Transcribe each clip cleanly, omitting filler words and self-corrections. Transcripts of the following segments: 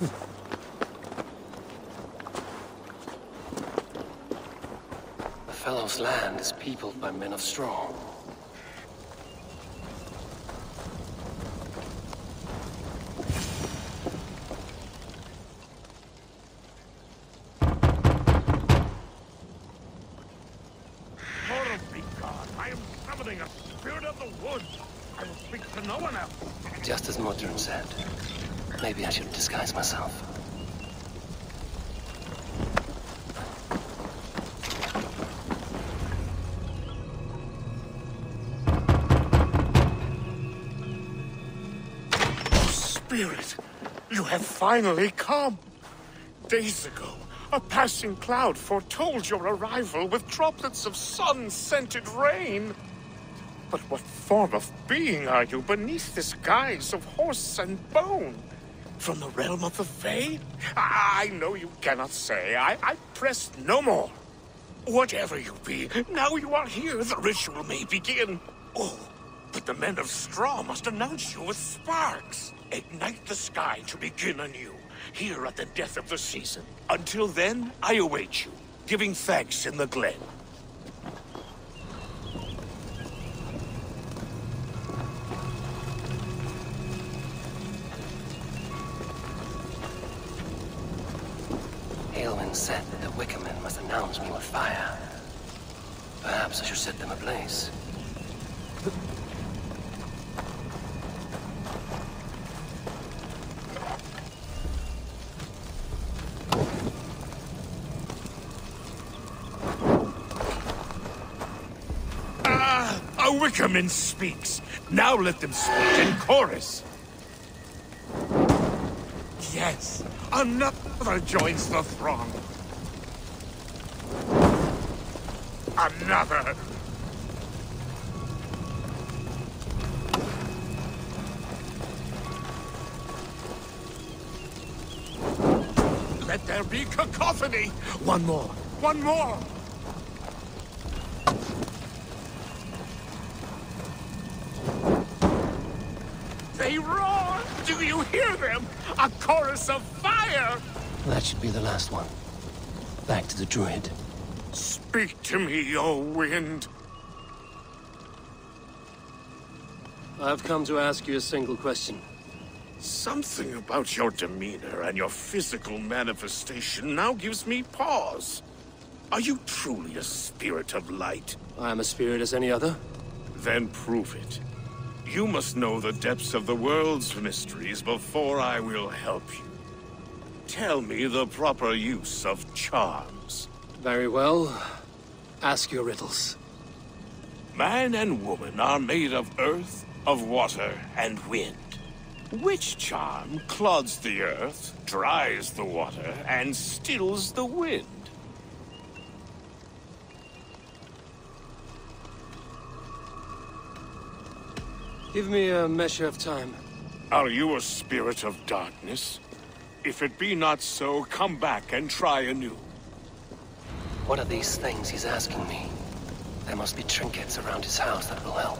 The fellow's land is peopled by men of straw. Just as Modern said. Maybe I should disguise myself. Spirit, you have finally come. Days ago, a passing cloud foretold your arrival with droplets of sun-scented rain. But what form of being are you beneath this guise of horse and bone? From the realm of the Fae? I know you cannot say. I press no more. Whatever you be, now you are here, the ritual may begin. Oh, but the men of straw must announce you with sparks. Ignite the sky to begin anew, here at the death of the season. Until then, I await you, giving thanks in the glen. Said that the Wickermen must announce me with fire. Perhaps I should set them ablaze. A Wickerman speaks. Now let them speak in chorus. Yes, another joins the throng. Another. Let there be cacophony. One more. One more. They roar. Do you hear them? A chorus of fire. That should be the last one. Back to the druid. Speak to me, O wind. I've come to ask you a single question. Something about your demeanor and your physical manifestation now gives me pause. Are you truly a spirit of light? I am a spirit as any other. Then prove it. You must know the depths of the world's mysteries before I will help you. Tell me the proper use of charms. Very well. Ask your riddles. Man and woman are made of earth, of water, and wind. Which charm clods the earth, dries the water, and stills the wind? Give me a measure of time. Are you a spirit of darkness? If it be not so, come back and try anew. What are these things he's asking me? There must be trinkets around his house that will help.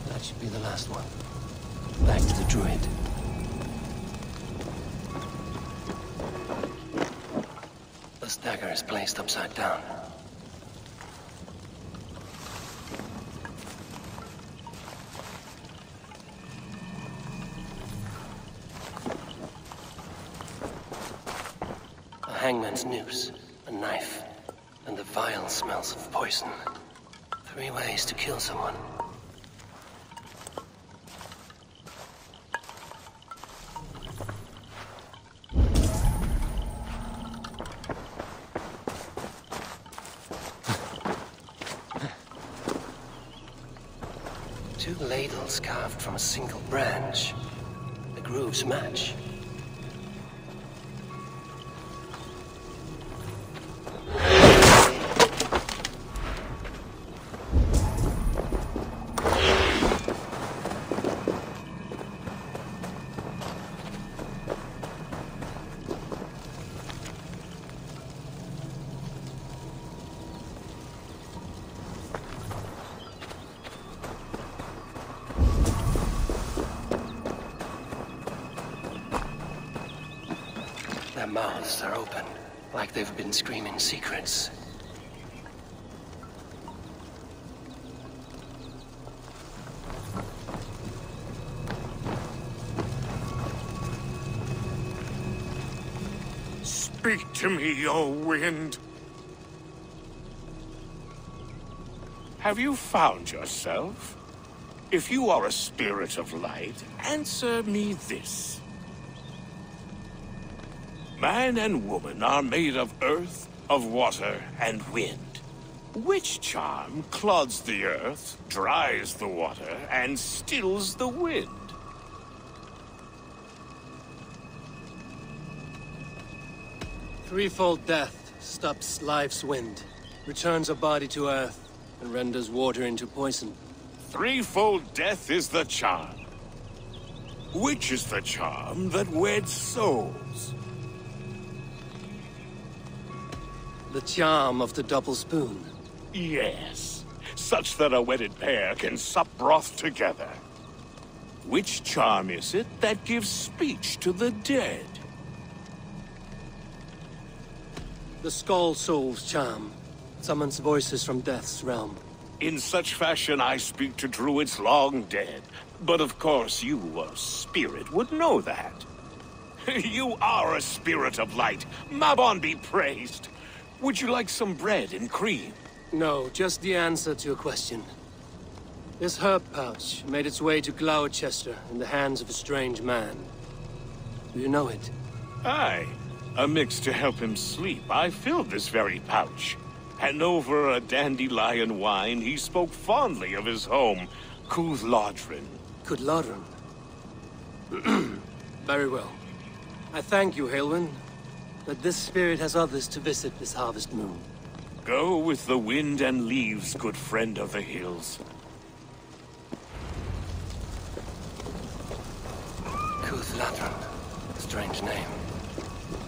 That should be the last one. Back to the druid. The dagger is placed upside down. A hangman's noose, a knife, and the vile smells of poison. 3 ways to kill someone. Two ladles carved from a single branch. The grooves match. mouths are open, like they've been screaming secrets. Speak to me, O wind. Have you found yourself? If you are a spirit of light, answer me this. Man and woman are made of earth, of water, and wind. Which charm clods the earth, dries the water, and stills the wind? Threefold death stops life's wind, returns a body to earth, and renders water into poison. Threefold death is the charm. Which is the charm that weds souls? The charm of the double spoon. Yes, such that a wedded pair can sup broth together. Which charm is it that gives speech to the dead? The Skull Soul's charm summons voices from death's realm. In such fashion I speak to druids long dead. But of course you, a spirit, would know that. You are a spirit of light. Mabon be praised. Would you like some bread and cream? No, just the answer to a question. This herb pouch made its way to Gloucester in the hands of a strange man. Do you know it? Aye. A mix to help him sleep. I filled this very pouch. And over a dandelion wine, he spoke fondly of his home, Cúthládrin. Cúthládrin? Very well. I thank you, Haelwyn, but this spirit has others to visit this harvest moon. Go with the wind and leaves, good friend of the hills. Cúthládrin. Strange name.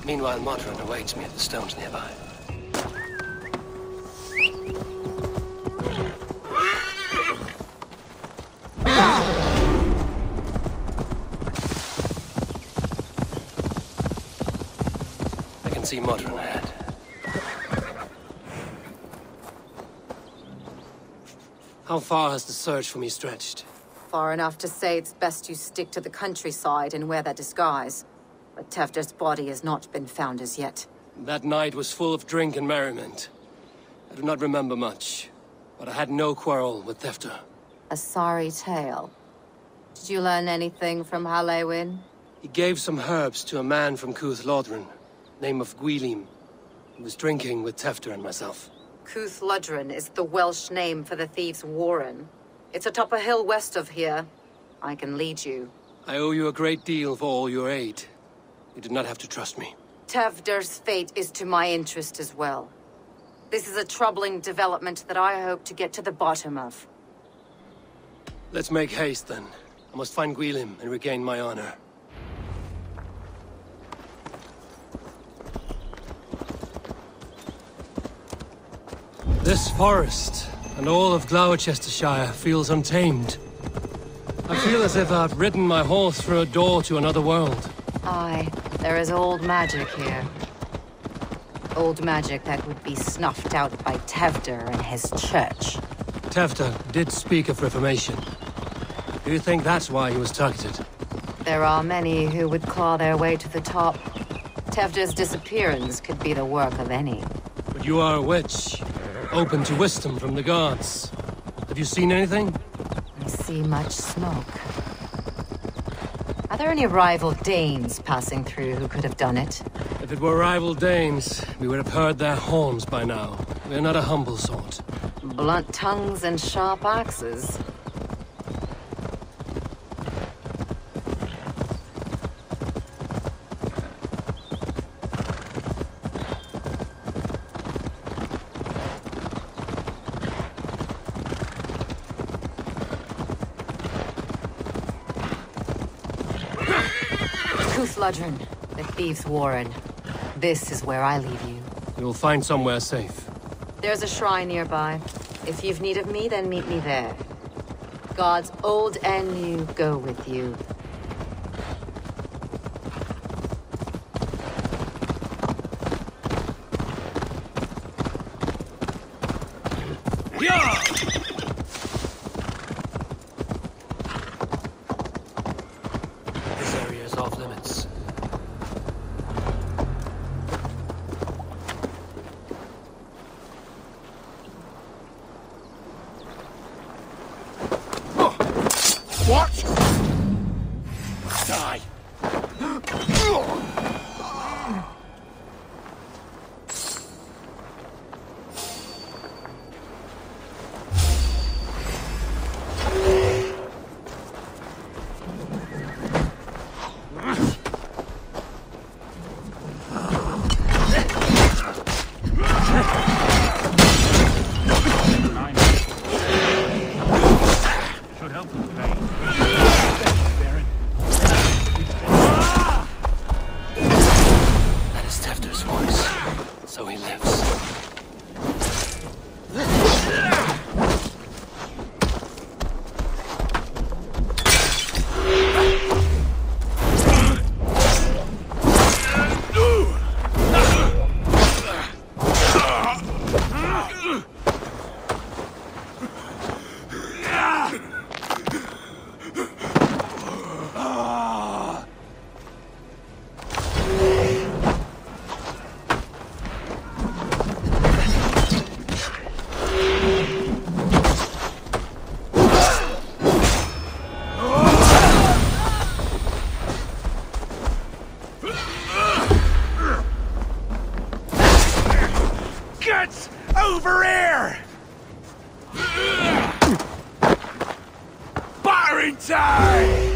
Meanwhile, Modron awaits me at the stones nearby. I can see Modron ahead. How far has the search for me stretched? Far enough to say it's best you stick to the countryside and wear that disguise. But Tewdwr's body has not been found as yet. That night was full of drink and merriment. I do not remember much, but I had no quarrel with Tewdwr. A sorry tale. Did you learn anything from Haelwyn? He gave some herbs to a man from Cúthládrin, name of Gwylim. He was drinking with Tewdwr and myself. Cúthládrin is the Welsh name for the thieves' warren. It's atop a hill west of here. I can lead you. I owe you a great deal for all your aid. You did not have to trust me. Tewdwr's fate is to my interest as well. This is a troubling development that I hope to get to the bottom of. Let's make haste, then. I must find Gwylim and regain my honor. This forest, and all of Gloucestershire, feels untamed. I feel as if I've ridden my horse through a door to another world. Aye, there is old magic here. Old magic that would be snuffed out by Tewdwr and his church. Tewdwr did speak of reformation. Do you think that's why he was targeted? There are many who would claw their way to the top. Tewdwr's disappearance could be the work of any. But you are a witch, open to wisdom from the gods. Have you seen anything? I see much smoke. Are there any rival Danes passing through who could have done it? If it were rival Danes, we would have heard their horns by now. We are not a humble sort. Blunt tongues and sharp axes. Cúthládrin, the thieves' warren. This is where I leave you. We will find somewhere safe. There's a shrine nearby. If you've need of me, then meet me there. Gods old and new go with you. off limits. What? Die! Over here! Battering time!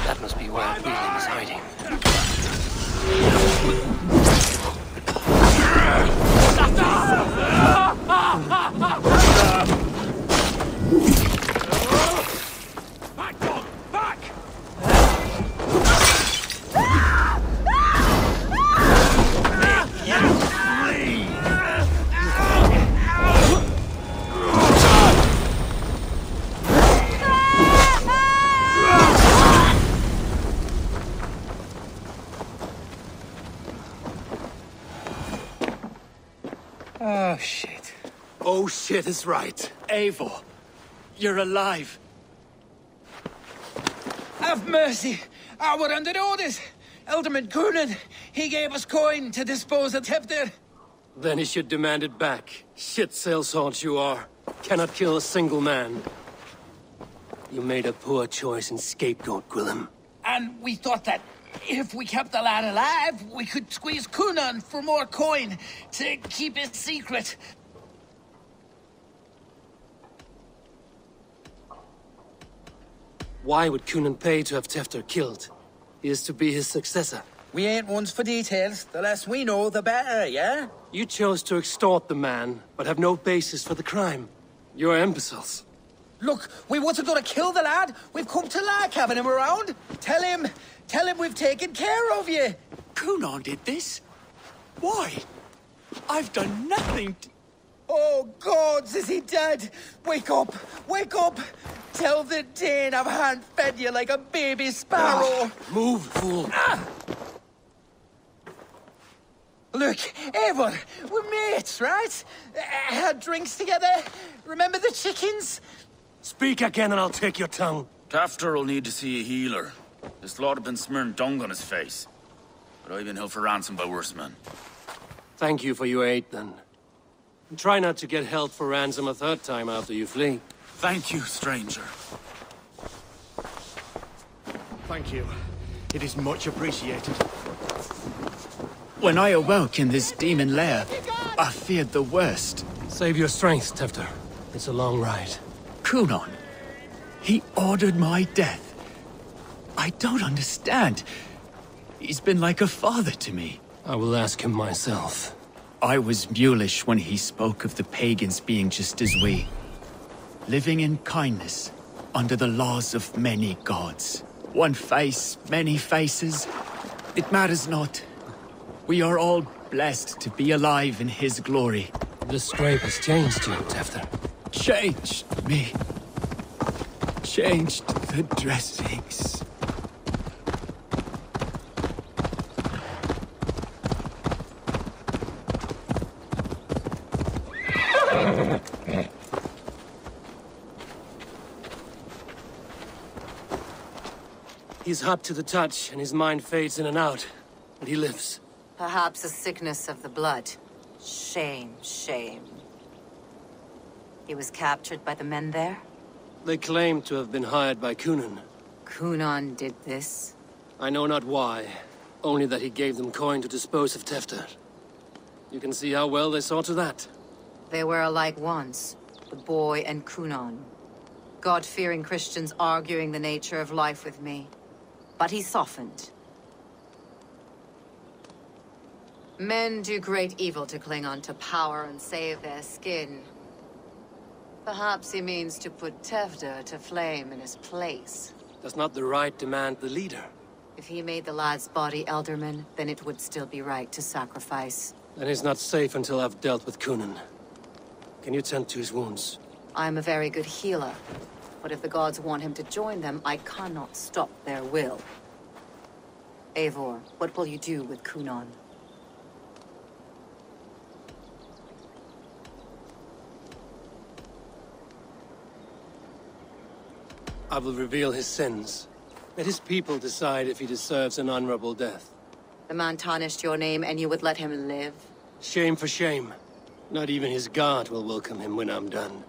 That must be where William is hiding. Back, dog! Back! Oh, shit. Oh shit is right. Eivor, you're alive. Have mercy! We're under orders! Alderman Coonan, he gave us coin to dispose of Tefter. Then he should demand it back. Shit sailswords you are. Cannot kill a single man. You made a poor choice in scapegoat, Gwillem. And we thought that if we kept the lad alive, we could squeeze Coonan for more coin to keep his secret. Why would Coonan pay to have Tefter killed? He is to be his successor. We ain't ones for details. The less we know, the better, yeah? You chose to extort the man, but have no basis for the crime. You're imbeciles. Look, we wasn't gonna kill the lad. We've come to like having him around. Tell him we've taken care of you. Coonan did this? Why? I've done nothing to... Oh, gods, is he dead? Wake up! Wake up! Tell the Dane I've hand-fed you like a baby sparrow! Move, fool! Look, Eivor, we're mates, right? Had drinks together. Remember the chickens? Speak again and I'll take your tongue. Tafter will need to see a healer. This lord have been smearing dung on his face. But I've been held for ransom by worse men. Thank you for your aid, then. And try not to get held for ransom a third time after you flee. Thank you, stranger. Thank you. It is much appreciated. When I awoke in this demon lair, I feared the worst. Save your strength, Tefter. It's a long ride. Coonan, he ordered my death. I don't understand. He's been like a father to me. I will ask him myself. I was mulish when he spoke of the pagans being just as we. Living in kindness, under the laws of many gods. One face, many faces. It matters not. We are all blessed to be alive in his glory. This scrape has changed you, Tefter. Changed me. Changed the dressings. He's hot to the touch, and his mind fades in and out. But he lives. Perhaps a sickness of the blood. Shame, shame. He was captured by the men there? They claim to have been hired by Kunan. Kunan did this? I know not why. Only that he gave them coin to dispose of Tefter. You can see how well they saw to that. They were alike once, the boy and Kunan. God-fearing Christians arguing the nature of life with me. But he softened. Men do great evil to cling on to power and save their skin. Perhaps he means to put Tefder to flame in his place. Does not the right demand the leader? If he made the lad's body Elderman, then it would still be right to sacrifice. Then he's not safe until I've dealt with Kunan. Can you tend to his wounds? I'm a very good healer. But if the gods want him to join them, I cannot stop their will. Eivor, what will you do with Kunan? I will reveal his sins. Let his people decide if he deserves an honorable death. The man tarnished your name and you would let him live? Shame for shame. Not even his guard will welcome him when I'm done.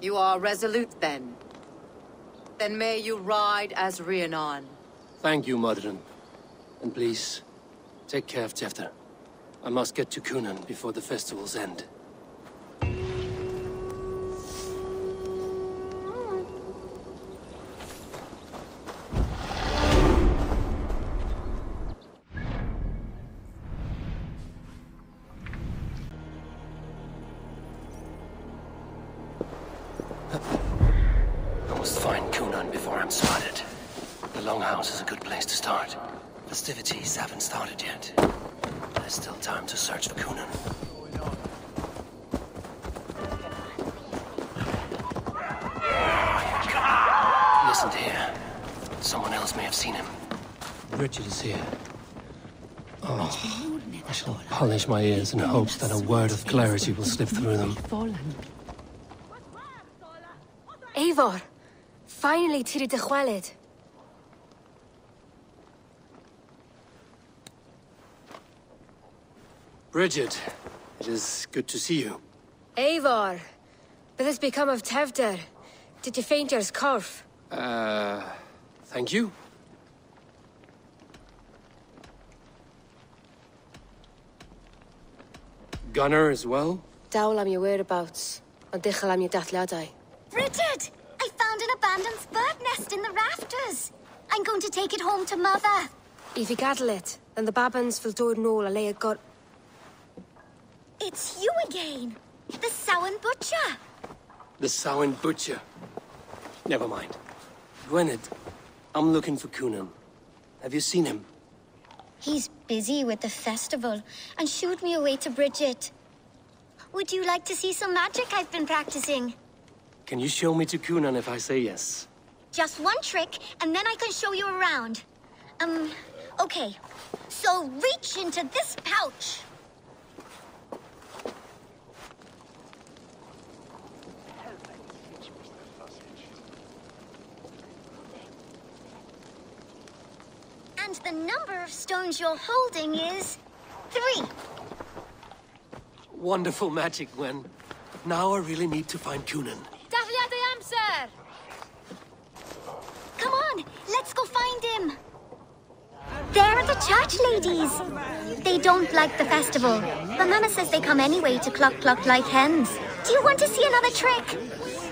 You are resolute then. Then may you ride as Rhiannon. Thank you, Modern. And please, take care of Tefter. I must get to Kunan before the festivals end. I must find Kunan before I'm spotted. The Longhouse is a good place to start. Festivities haven't started yet. There's still time to search for Kunan. He isn't here. Someone else may have seen him. Richard is here. Oh, I shall polish my ears in hopes that a word of clarity will slip through them. Eivor! Finally, Tiri de Chwaled. Bridget, it is good to see you. Eivor! What has become of Tevder? Did you faint your scarf? Thank you. Gunnar as well? Dawl am your whereabouts. And dichel am your dathladai. Bridget! I found an abandoned bird nest in the rafters. I'm going to take it home to Mother. If you gaddle it, then the babans will do no a lay a got. It's you again. The Samhain Butcher. The Samhain Butcher. Never mind. Gwynedd, I'm looking for Kunan. Have you seen him? He's busy with the festival and shooed me away to Bridget. Would you like to see some magic I've been practicing? Can you show me to Kunan if I say yes? Just one trick, and then I can show you around. Okay. So reach into this pouch. And the number of stones you're holding is 3. Wonderful magic, Gwen. Now I really need to find Kunan. Sir! Come on, let's go find him. There are the church ladies. They don't like the festival, but Mama says they come anyway to cluck cluck like hens. Do you want to see another trick?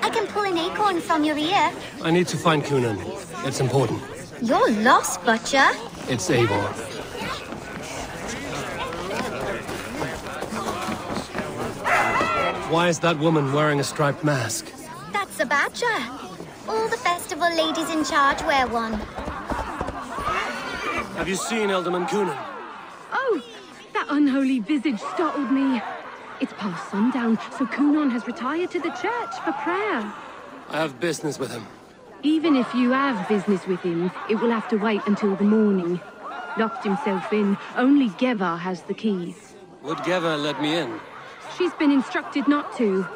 I can pull an acorn from your ear. I need to find Kunan. It's important. You're lost, Butcher. It's Eivor. Why is that woman wearing a striped mask? That's a badger. All the festival ladies in charge wear one. Have you seen Elderman Kunan? Oh, that unholy visage startled me. It's past sundown, so Kunan has retired to the church for prayer. I have business with him. Even if you have business with him, it will have to wait until the morning. Locked himself in. Only Geva has the keys. Would Geva let me in? She's been instructed not to.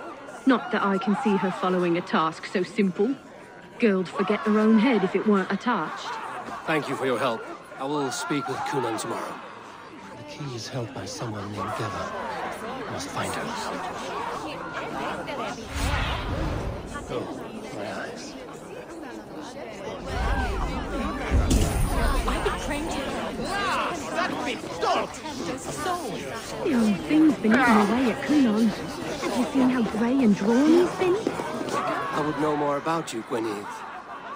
Not that I can see her following a task so simple. Girl'd forget her own head if it weren't attached. Thank you for your help. I will speak with Kunan tomorrow. The key is held by someone named Geva. I must find her. Oh, my eyes. The old thing's been eating away at Kunan. Have you seen how grey and drawn he's been? I would know more about you, Gwyneth.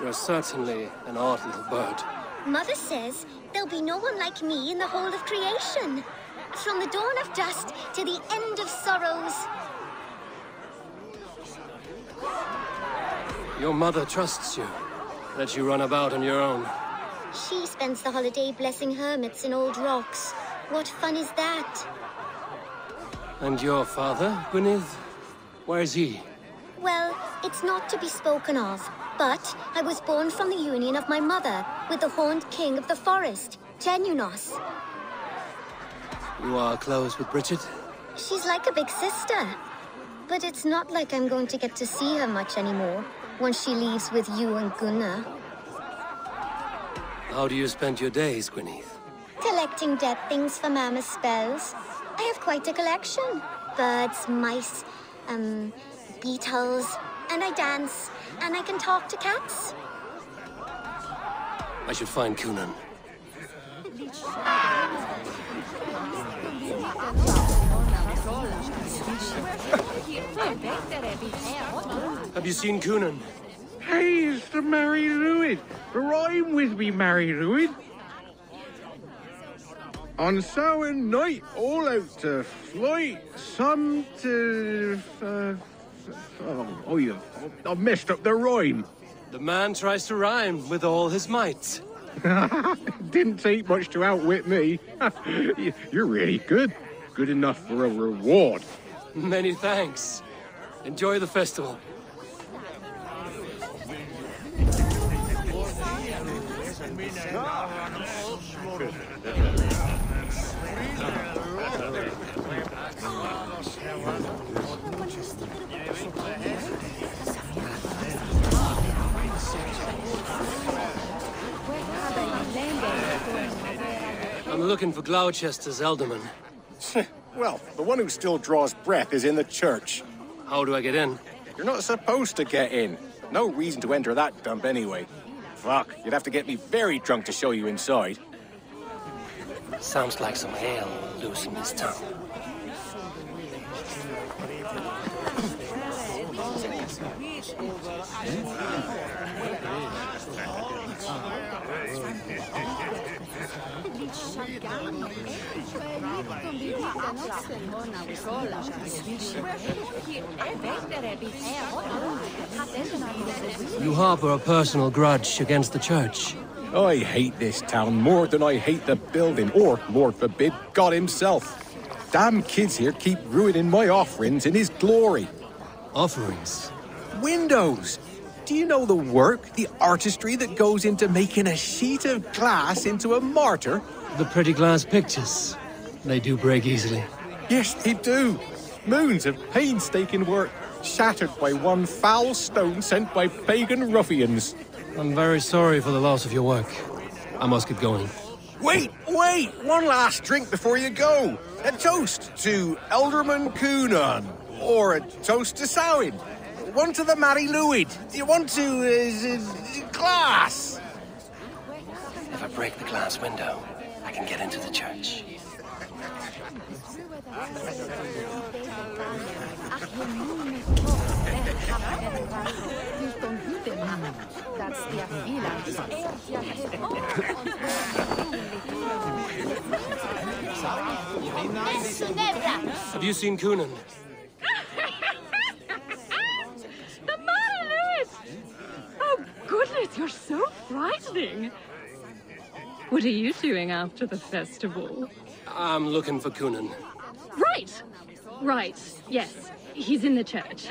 You're certainly an odd little bird. Mother says there'll be no one like me in the whole of creation. From the dawn of dust to the end of sorrows. Your mother trusts you. Lets you run about on your own. She spends the holiday blessing hermits in old rocks. What fun is that? And your father, Gwyneth? Where is he? Well, it's not to be spoken of, but I was born from the union of my mother with the horned king of the forest, Genunos. You are close with Bridget? She's like a big sister. But it's not like I'm going to get to see her much anymore once she leaves with you and Gunnar. How do you spend your days, Gwyneth? Collecting dead things for Mama's spells. I have quite a collection. Birds, mice, beetles, and I dance, and I can talk to cats. I should find Kunan. Have you seen Kunan? Hey, it's the Mary Lwyd. Rhyme with me, Mary Lwyd. On Samhain night, all out to flight, some to... I've messed up the rhyme. The man tries to rhyme with all his might. Didn't take much to outwit me. You're really good. Good enough for a reward. Many thanks. Enjoy the festival. I'm looking for Gloucester's Elderman. Well, the one who still draws breath is in the church. How do I get in? You're not supposed to get in. No reason to enter that dump anyway. Fuck, you'd have to get me very drunk to show you inside. Sounds like some ale loose in his tongue. You harbor a personal grudge against the church. I hate this town more than I hate the building, or, Lord forbid, God himself. Damn kids here keep ruining my offerings in his glory. Offerings? Windows! Do you know the work, the artistry that goes into making a sheet of glass into a martyr? The pretty glass pictures. They do break easily. Yes, they do. Moons of painstaking work, shattered by one foul stone sent by pagan ruffians. I'm very sorry for the loss of your work. I must get going. Wait! One last drink before you go. A toast to Elderman Kunan. Or a toast to Samhain. One to the Mary Lwyd. Do you want to, glass? If I break the glass window, I can get into the church. Have you seen Kunan? The Mary Lwyd! Oh, goodness, you're so frightening. What are you doing after the festival? I'm looking for Kunan. Right, yes. He's in the church.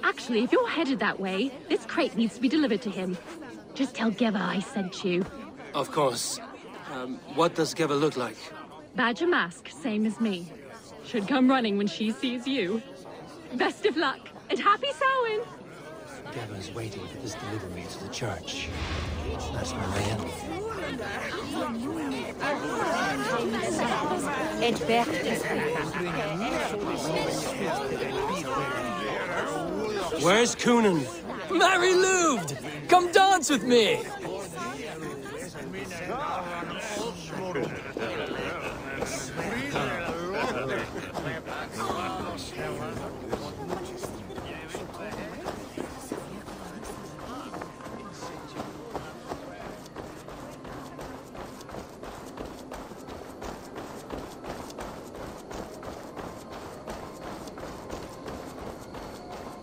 Actually, if you're headed that way, this crate needs to be delivered to him. Just tell Geva I sent you. Of course. What does Geva look like? Badger mask, same as me. Should come running when she sees you. Best of luck, and happy Samhain! Geva's waiting for this delivery to the church. That's where I am. Where's Coonan? Mary Louved! Come dance with me!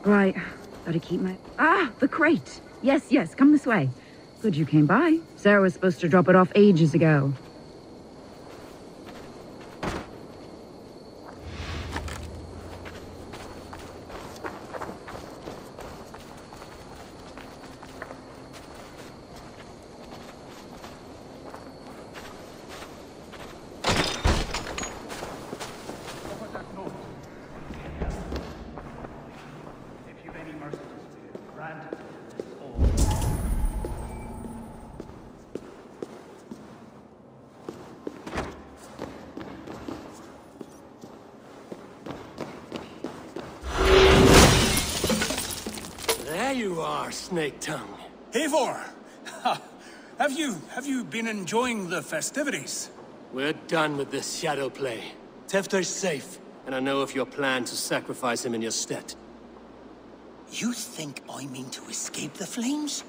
Right, gotta keep my... Ah, the crate! Yes, yes, come this way. Good you came by. Sarah was supposed to drop it off ages ago. There you are, Snake Tongue. Eivor! Have you been enjoying the festivities? We're done with this shadow play. Tefder's safe, and I know of your plan to sacrifice him in your stead. You think I mean to escape the flames?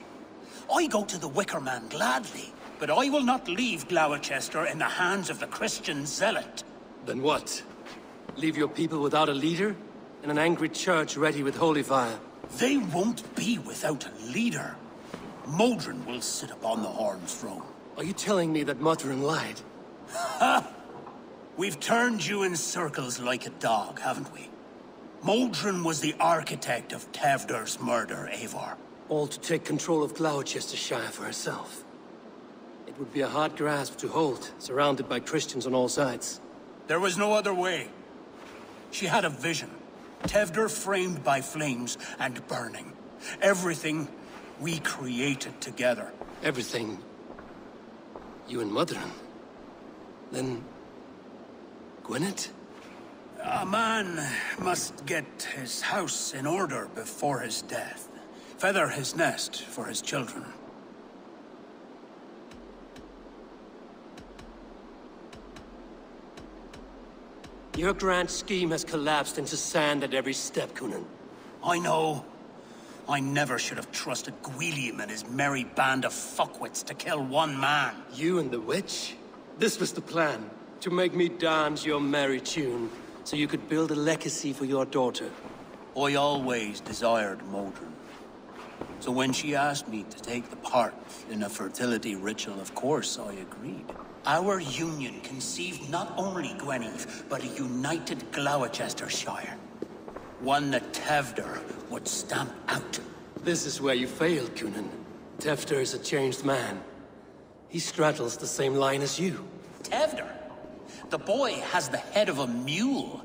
I go to the Wicker Man gladly, but I will not leave Gloucester in the hands of the Christian zealot. Then what? Leave your people without a leader? And an angry church ready with holy fire? They won't be without a leader. Modron will sit upon the Horn's throne. Are you telling me that Modron lied? Ha! We've turned you in circles like a dog, haven't we? Modron was the architect of Tevder's murder, Eivor. All to take control of Gloucestershire for herself. It would be a hard grasp to hold, surrounded by Christians on all sides. There was no other way. She had a vision. Tevder framed by flames and burning. Everything we created together. Everything? You and Modron? Then... Gwynedd? A man must get his house in order before his death. Feather his nest for his children. Your grand scheme has collapsed into sand at every step, Coonan. I know. I never should have trusted Gwilliam and his merry band of fuckwits to kill one man. You and the witch? This was the plan. To make me dance your merry tune, so you could build a legacy for your daughter. I always desired Modron. So when she asked me to take the part in a fertility ritual, of course I agreed. Our union conceived not only Gwynedd, but a united Gloucestershire. One that Tevder would stamp out. This is where you failed, Coonan. Tefder is a changed man. He straddles the same line as you. Tevder? The boy has the head of a mule.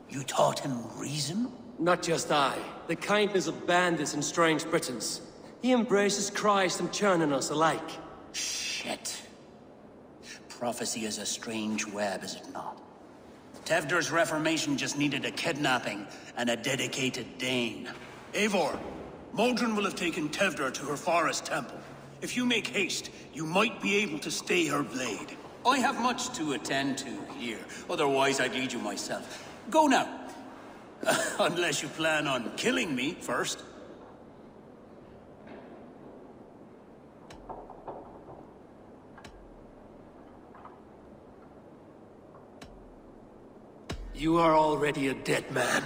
You taught him reason? Not just I. The kindness of bandits and strange Britons. He embraces Christ and churn in us alike. Shit. Prophecy is a strange web, is it not? Tevder's reformation just needed a kidnapping and a dedicated Dane. Eivor, Modron will have taken Tevder to her forest temple. If you make haste, you might be able to stay her blade. I have much to attend to here, otherwise I'd lead you myself. Go now. Unless you plan on killing me first. You are already a dead man.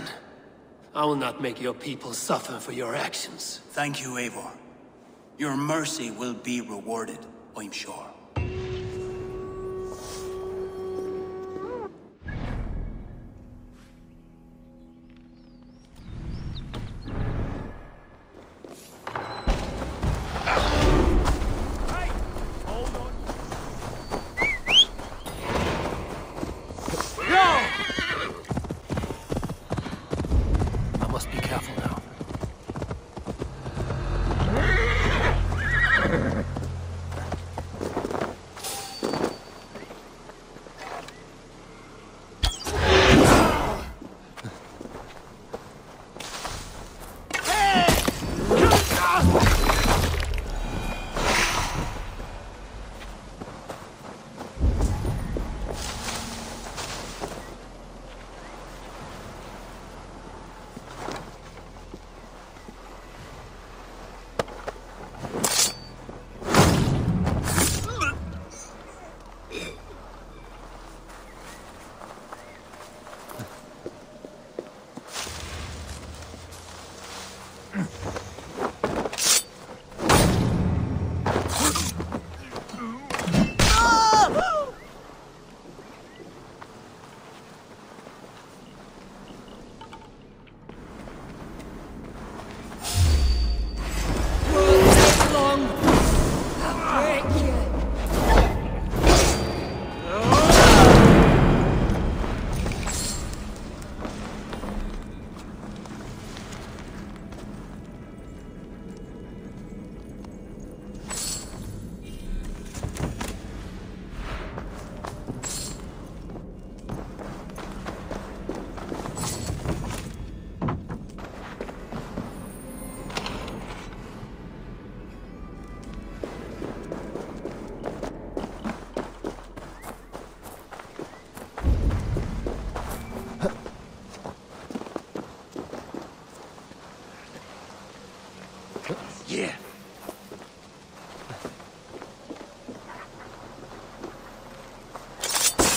I will not make your people suffer for your actions. Thank you, Eivor. Your mercy will be rewarded, I'm sure.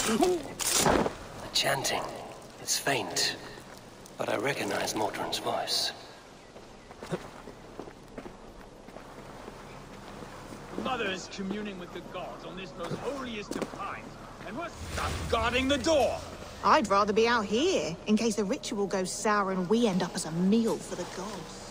The chanting. It's faint, but I recognize Mordrin's voice. Mother is communing with the gods on this most holiest of times, and we're stuck guarding the door. I'd rather be out here, in case the ritual goes sour and we end up as a meal for the gods.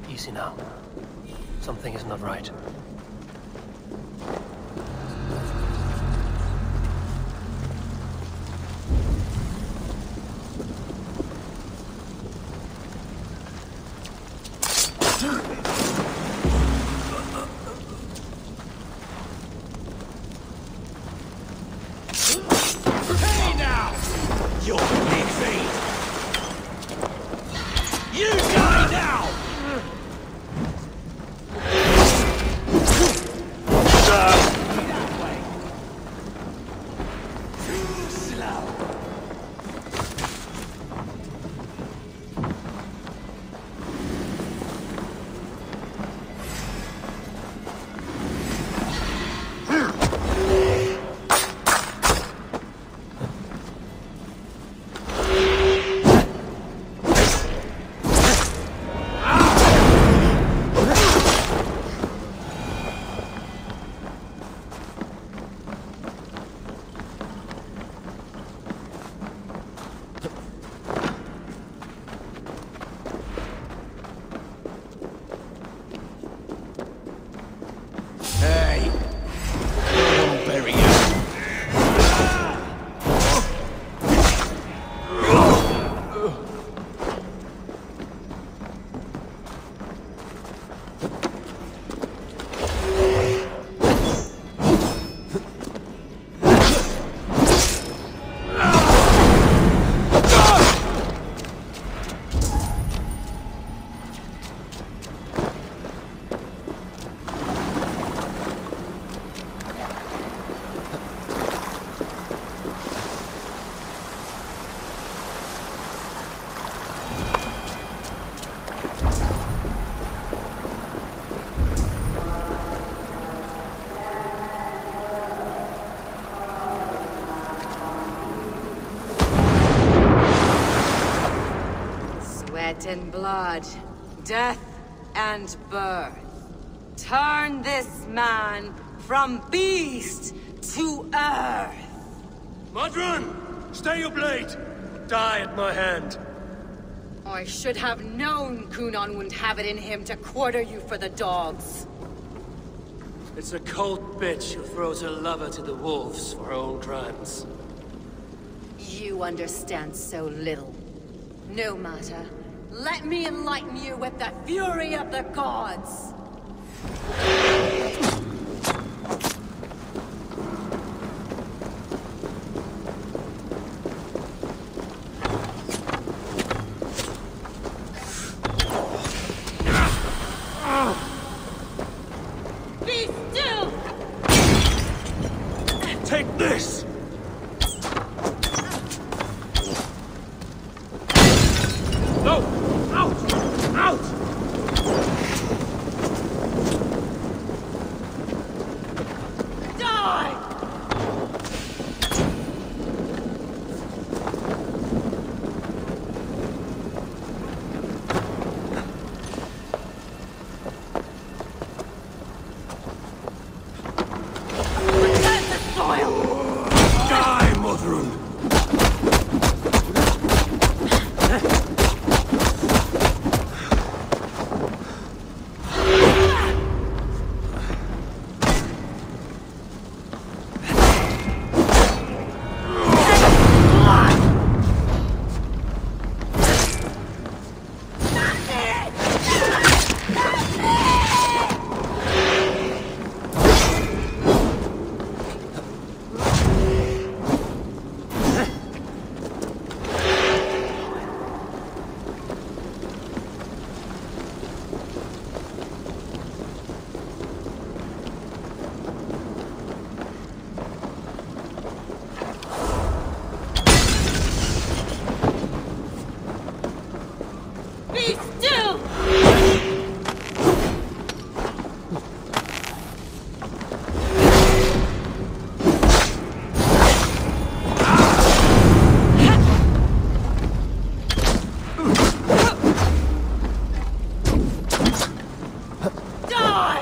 Easy now. Something is not right. Hey now! You're big feet! You die now! That way. Too slow. Hey! I'll bury you. Sweat and blood. Death and birth. Turn this man from beast to earth. Modron! Stay your blade! Die at my hand. I should have known Kunan wouldn't have it in him to quarter you for the dogs. It's a cold bitch who throws her lover to the wolves for her own crimes. You understand so little. No matter. Let me enlighten you with the fury of the gods! Be still! Take this! No! Out! Out! Die! Protect the soil! Die, Modron! Be still! Die!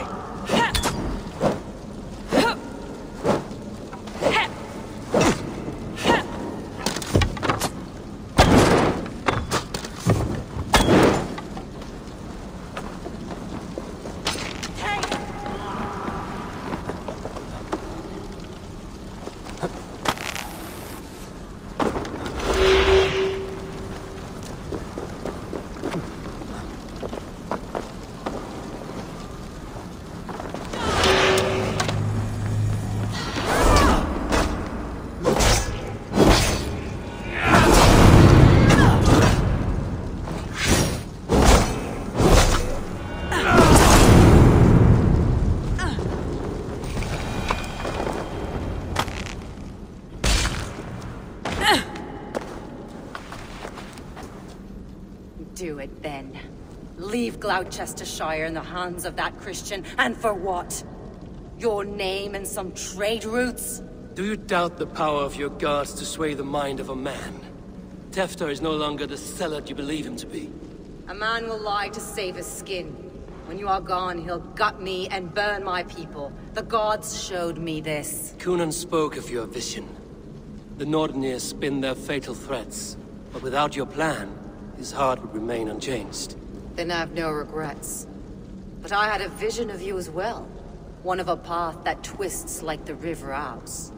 Do it then. Leave Gloucestershire in the hands of that Christian, and for what? Your name and some trade routes? Do you doubt the power of your gods to sway the mind of a man? Tefter is no longer the zealot you believe him to be. A man will lie to save his skin. When you are gone, he'll gut me and burn my people. The gods showed me this. Kunan spoke of your vision. The Nordenir spin their fatal threats, but without your plan, his heart would remain unchanged. Then I have no regrets. But I had a vision of you as well. One of a path that twists like the river Ouse.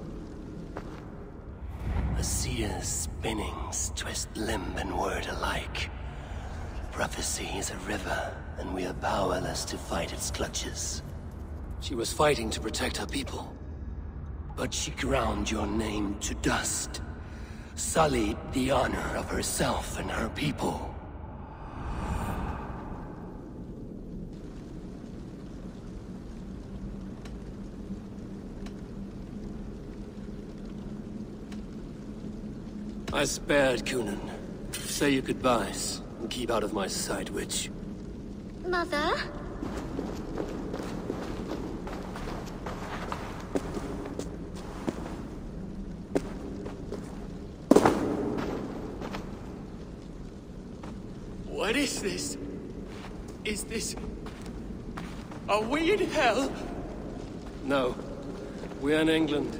A seer's spinnings twist limb and word alike. Prophecy is a river, and we are powerless to fight its clutches. She was fighting to protect her people. But she ground your name to dust. Sullied the honor of herself and her people. I spared Kunan. Say your goodbyes, and keep out of my sight, witch. Mother? What is this? Is this... Are we in hell? No. We're in England.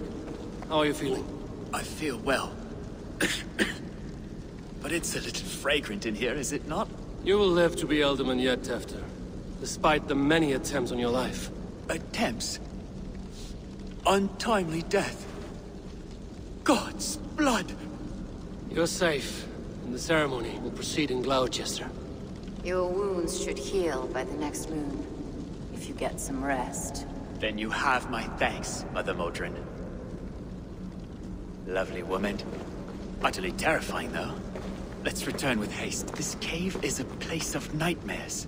How are you feeling? I feel well. But it's a little fragrant in here, is it not? You will live to be Elderman yet, Tefter. Despite the many attempts on your life. Attempts? Untimely death? God's blood! You're safe, and the ceremony will proceed in Gloucester. Your wounds should heal by the next moon, if you get some rest. Then you have my thanks, Mother Modron. Lovely woman. Utterly terrifying, though. Let's return with haste. This cave is a place of nightmares.